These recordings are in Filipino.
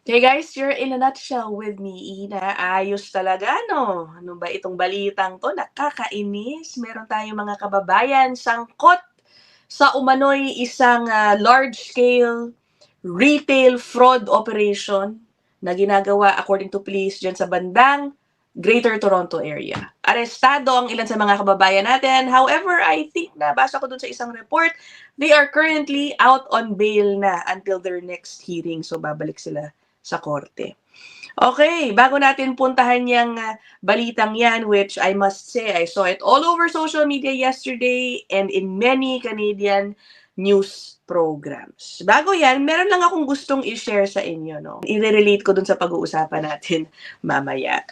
Okay guys, you're in a nutshell with me, Ina. Ayos talaga, no? Ano ba itong balitang to? Nakakainis. Meron tayong mga kababayan sangkot sa umano'y isang large-scale retail fraud operation na ginagawa according to police dyan sa bandang Greater Toronto area. Arestado ang ilan sa mga kababayan natin. However, I think nabasa ko dun sa isang report, they are currently out on bail na until their next hearing. So, babalik sila sa korte. Okay, bago natin puntahan yung balitang yan, which I must say, I saw it all over social media yesterday and in many Canadian news programs. Bago yan, meron lang akong gustong i-share sa inyo, no? I-relate ko dun sa pag-uusapan natin mamaya.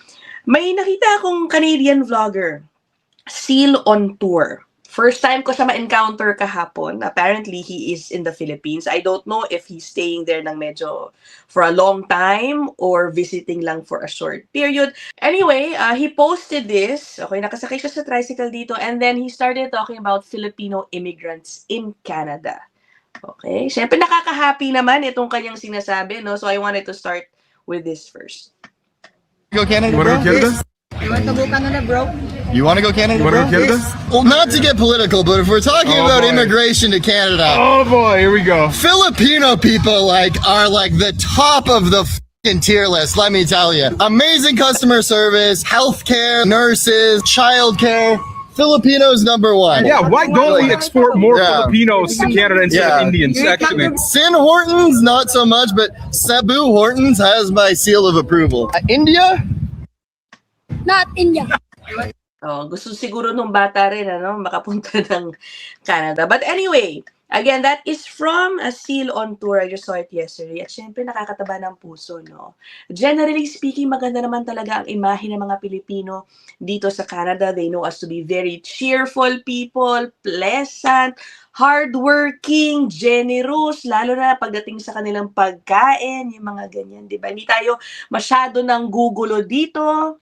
May nakita akong Canadian vlogger, Seal on Tour. First time ko siya ma-encounter kahapon. Apparently, he is in the Philippines. I don't know if he's staying there ng medyo for a long time or visiting lang for a short period. Anyway, he posted this. Okay, nakasakay siya sa tricycle dito and then he started talking about Filipino immigrants in Canada. Okay, syempre nakaka-happy naman itong kanyang sinasabi, no? So I wanted to start with this first. Go Canada, You want to go Canada? You want to go Canada, bro? You want to go Canada, You want to go Canada? Well, not to get political, but if we're talking Oh, about boy. immigration to Canada, Oh boy, here we go. Filipino people are the top of the fucking tier list. Let me tell you, amazing customer service, healthcare, nurses, childcare. Filipinos number one. Yeah, why don't we export more Yeah. Filipinos to Canada instead Yeah. of Indians? Actually, Sin Hortons, not so much, but Cebu Hortons has my seal of approval. India? Not India. Oh, gusto siguro nung bata rin, ano, makapunta ng Canada. But anyway, again, that is from a Seal on Tour. I just saw it yesterday. At syempre, nakakataba ng puso, no? Generally speaking, maganda naman talaga ang imahe ng mga Pilipino dito sa Canada. They know us to be very cheerful people, pleasant, hardworking, generous, lalo na pagdating sa kanilang pagkain, yung mga ganyan, di ba? Hindi tayo masyado ng gugulo dito.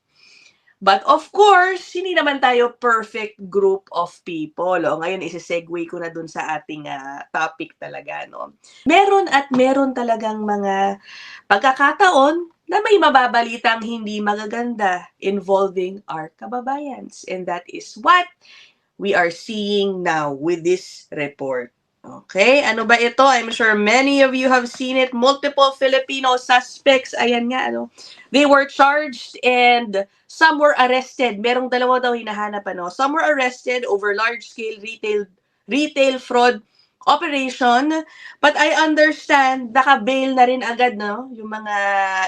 But of course, hindi naman tayo perfect group of people. O, ngayon, isi-segue ko na dun sa ating topic talaga. No? Meron at meron talagang mga pagkakataon na may mababalitang hindi magaganda involving our kababayans. And that is what we are seeing now with this report. Okay, ano ba ito? I'm sure many of you have seen it. Multiple Filipino suspects. Ayan nga, ano. They were charged and some were arrested. Merong dalawa daw hinahanap, ano. Some were arrested over large-scale retail fraud operation. But I understand, naka-bail na rin agad, no? Yung mga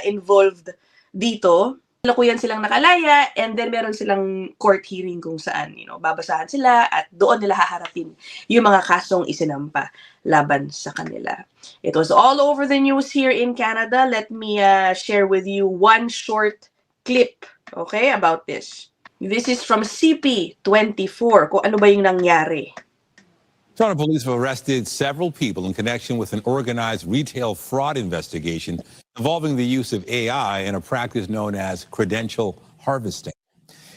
involved dito. Lukuyan silang nakalaya and then meron silang court hearing kung saan, babasahan sila at doon nila haharapin yung mga kasong isinampa laban sa kanila. It was all over the news here in Canada. Let me share with you one short clip, okay, about this. This is from CP24, kung ano ba yung nangyari. Toronto police have arrested several people in connection with an organized retail fraud investigation involving the use of AI in a practice known as credential harvesting.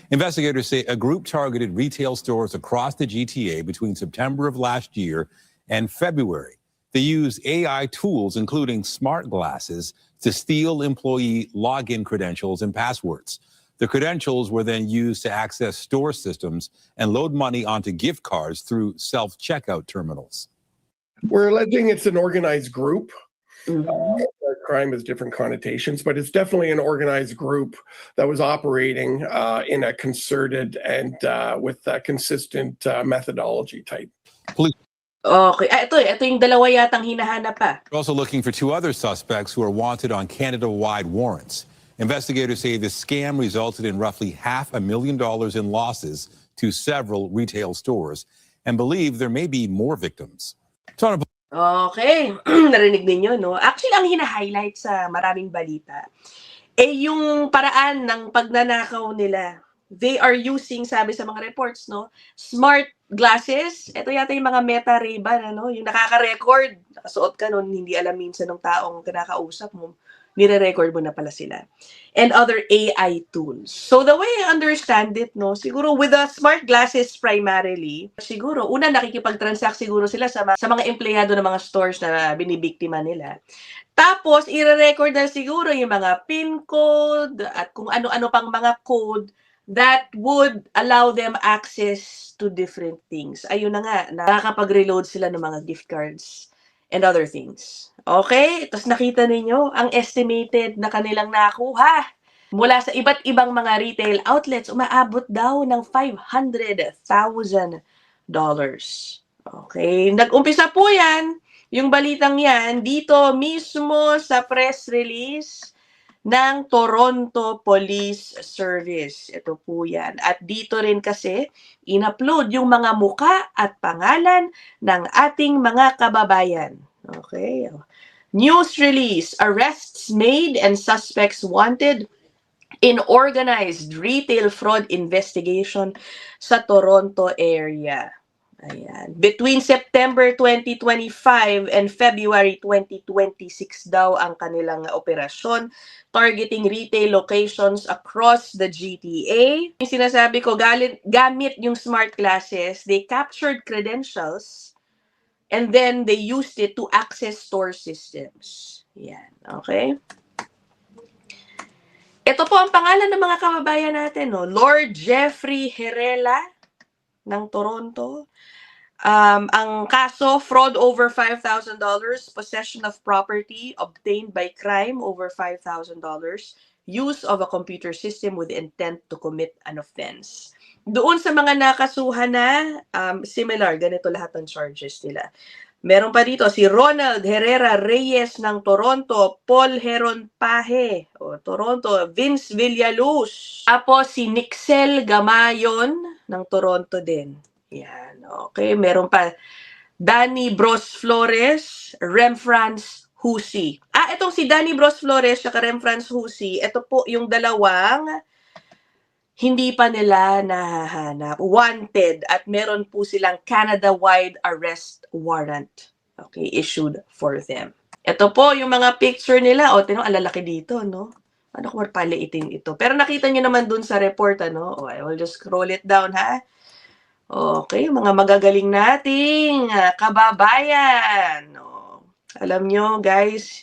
Investigators say a group targeted retail stores across the GTA between September of last year and February. They used AI tools, including smart glasses, to steal employee login credentials and passwords. The credentials were then used to access store systems and load money onto gift cards through self-checkout terminals. We're alleging it's an organized group. Crime has different connotations, but it's definitely an organized group that was operating in a concerted and with a consistent methodology type. Police Okay, ito yung dalawa yatang hinahanap pa. are also looking for two other suspects who are wanted on Canada-wide warrants. Investigators say the scam resulted in roughly $500,000 in losses to several retail stores and believe there may be more victims. Toronto Okay, narinig ninyo, no? Actually, ang hina-highlight sa maraming balita, yung paraan ng pagnanakaw nila. They are using, sabi sa mga reports, no? Smart glasses. Ito yata yung mga Meta Ray-Ban, ano? Yung nakaka-record. Nakasuot ka nun, hindi alam minsan ng taong kinakausap mo. Nire-record mo na pala sila. And other AI tools. So the way I understand it, no, siguro with the smart glasses primarily, siguro, una nakikipag-transact siguro sila sa mga empleyado ng mga stores na binibiktima nila. Tapos, i-record na siguro yung mga PIN code at kung ano-ano pang mga code that would allow them access to different things. Ayun na nga, nakakapag-reload sila ng mga gift cards and other things. Okay? Tapos nakita ninyo, ang estimated na kanilang nakuha mula sa iba't ibang mga retail outlets, umaabot daw ng $500,000. Okay? Nag-umpisa po yan, yung balitang yan, dito mismo sa press release ng Toronto Police Service. Ito po yan. At dito rin kasi, in-upload yung mga muka at pangalan ng ating mga kababayan. Okay? News release, arrests made and suspects wanted in organized retail fraud investigation sa Toronto area. Ayan. Between September 2025 and February 2026 daw ang kanilang operasyon targeting retail locations across the GTA. Yung sinasabi ko, gamit yung smart glasses, they captured credentials and then they used it to access store systems. Yan, okay? Ito po ang pangalan ng mga kababayan natin, no? Lord Jeffrey Herrera ng Toronto. Ang kaso, fraud over $5,000, possession of property obtained by crime over $5,000, use of a computer system with intent to commit an offense. Doon sa mga nakasuhan na, similar, ganito lahat ng charges nila. Meron pa dito si Ronald Herrera Reyes ng Toronto, Paul Heron Pahe, Toronto, Vince Villaluz. Tapos si Nixel Gamayon ng Toronto din. Yan, okay. Meron pa Danny Bros Flores, Remfrance Husi. Itong si Danny Bros Flores at Remfrance Husi, ito po yung dalawang hindi pa nila nahahanap, wanted, at meron po silang Canada-wide arrest warrant, okay, issued for them. Ito po yung mga picture nila. Tinong alalaki dito, no? Ano kung paliitin ito? Pero nakita nyo naman dun sa report, ano? I will just scroll it down, ha? Okay, mga magagaling nating kababayan. Alam nyo, guys,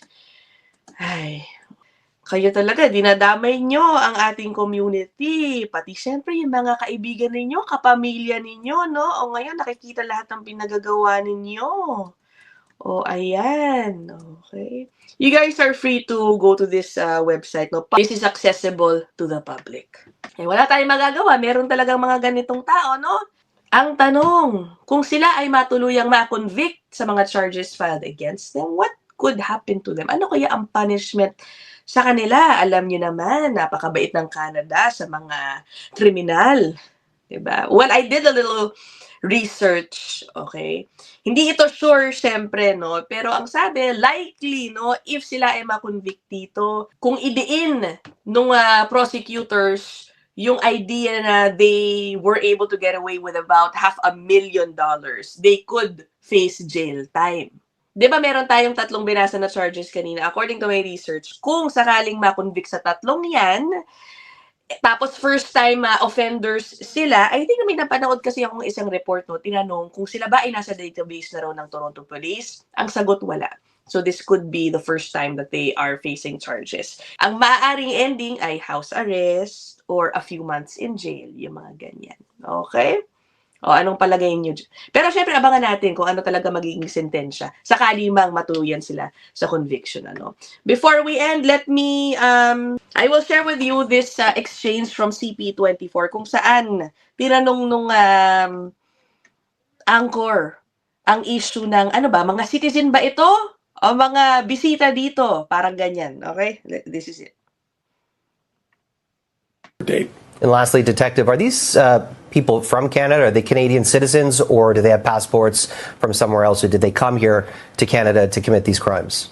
kayo talaga, dinadamay nyo ang ating community. Pati syempre yung mga kaibigan ninyo, kapamilya ninyo, no? Ngayon, nakikita lahat ng pinagagawa ninyo. Ayan. Okay. You guys are free to go to this website, no? This is accessible to the public. Wala tayong magagawa. Meron talagang mga ganitong tao, no? Ang tanong, kung sila ay matuluyang ma-convict sa mga charges filed against them, what could happen to them? Ano kaya ang punishment sa kanila? Alam niyo naman, napakabait ng Canada sa mga kriminal. Diba? Well, I did a little research, okay? Hindi ito sure, syempre, no? Pero ang sabi, likely, no? If sila ay ma-convict dito, kung idiin nung prosecutors yung idea na they were able to get away with about $500,000, they could face jail time. Di ba meron tayong 3 binasa na charges kanina? According to my research, kung sakaling ma-convict sa 3 yan, tapos first time offenders sila, I think may napanood kasi akong isang report, no, tinanong kung sila ba ay nasa database na raw ng Toronto Police. Ang sagot, wala. So this could be the first time that they are facing charges. Ang maaaring ending ay house arrest or a few months in jail, yung mga ganyan. Okay? Anong palagay niyo? Pero syempre, abangan natin kung ano talaga magiging sentensya. Sakali mang matuluyan sila sa conviction. Ano? Before we end, let me, I will share with you this exchange from CP24 kung saan tinanong nung anchor ang issue ng, mga citizen ba ito? O mga bisita dito? Parang ganyan. Okay? This is it. And lastly, Detective, are these people from Canada? Are they Canadian citizens, or do they have passports from somewhere else, or did they come here to Canada to commit these crimes?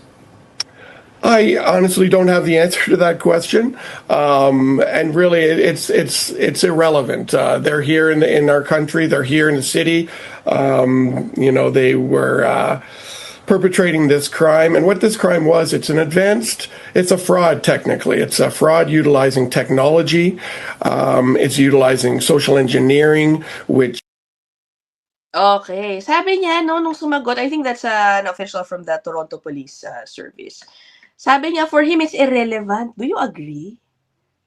I honestly don't have the answer to that question, and really, it's irrelevant. They're here in our country. They're here in the city. They were perpetrating this crime, and what this crime was, it's a fraud technically. It's a fraud utilizing technology. It's utilizing social engineering, which Okay. Sabi niya, no, nung sumagot, I think that's an official from the Toronto Police Service. Sabi niya, for him, it's irrelevant. Do you agree?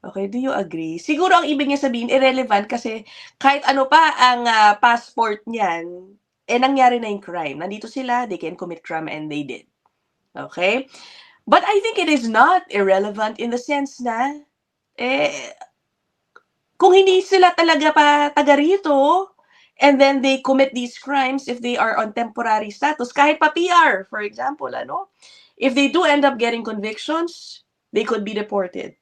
Okay, do you agree? Siguro ang ibig niya sabihin, irrelevant kasi kahit ano pa ang passport niyan, nangyari na yung crime. Nandito sila, they can commit crime and they did. Okay? But I think it is not irrelevant in the sense na, kung hindi sila talaga pa taga rito, and then they commit these crimes if they are on temporary status, kahit pa PR, for example, if they do end up getting convictions, they could be deported.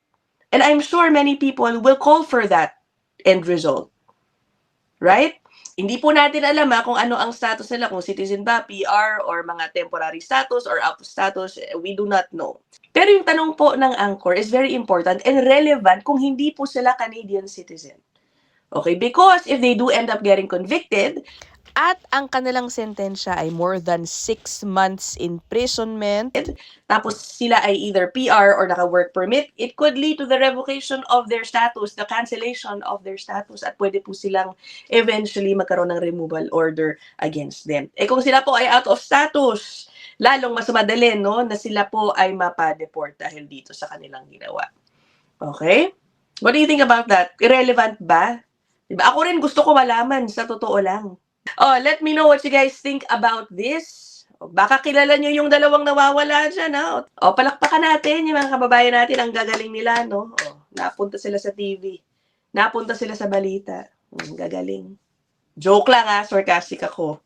And I'm sure many people will call for that end result. Right? Hindi po natin alam kung ano ang status nila, kung citizen ba, PR, or mga temporary status, or out of status, we do not know. Pero yung tanong po ng Anchor is very important and relevant kung hindi po sila Canadian citizen. Okay, because if they do end up getting convicted, at ang kanilang sentensya ay more than 6 months imprisonment, tapos sila ay either PR or naka-work permit, it could lead to the revocation of their status, the cancellation of their status, at pwede po silang eventually magkaroon ng removal order against them. Kung sila po ay out of status, lalong mas madali, no, na sila po ay mapa-deport dahil dito sa kanilang ginawa. Okay? What do you think about that? Irrelevant ba? Diba? Ako rin gusto ko malaman, sa totoo lang. Oh, let me know what you guys think about this. Baka kilala nyo yung dalawang nawawala dyan, ha? O, palakpakan natin yung mga kababayan natin. Ang gagaling nila, no? O, napunta sila sa TV. Napunta sila sa balita. Gagaling. Joke lang, ha? Sarcastic ako.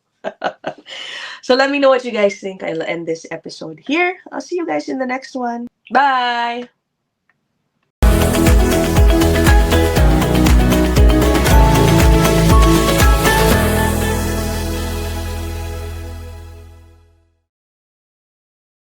So, let me know what you guys think. I'll end this episode here. I'll see you guys in the next one. Bye!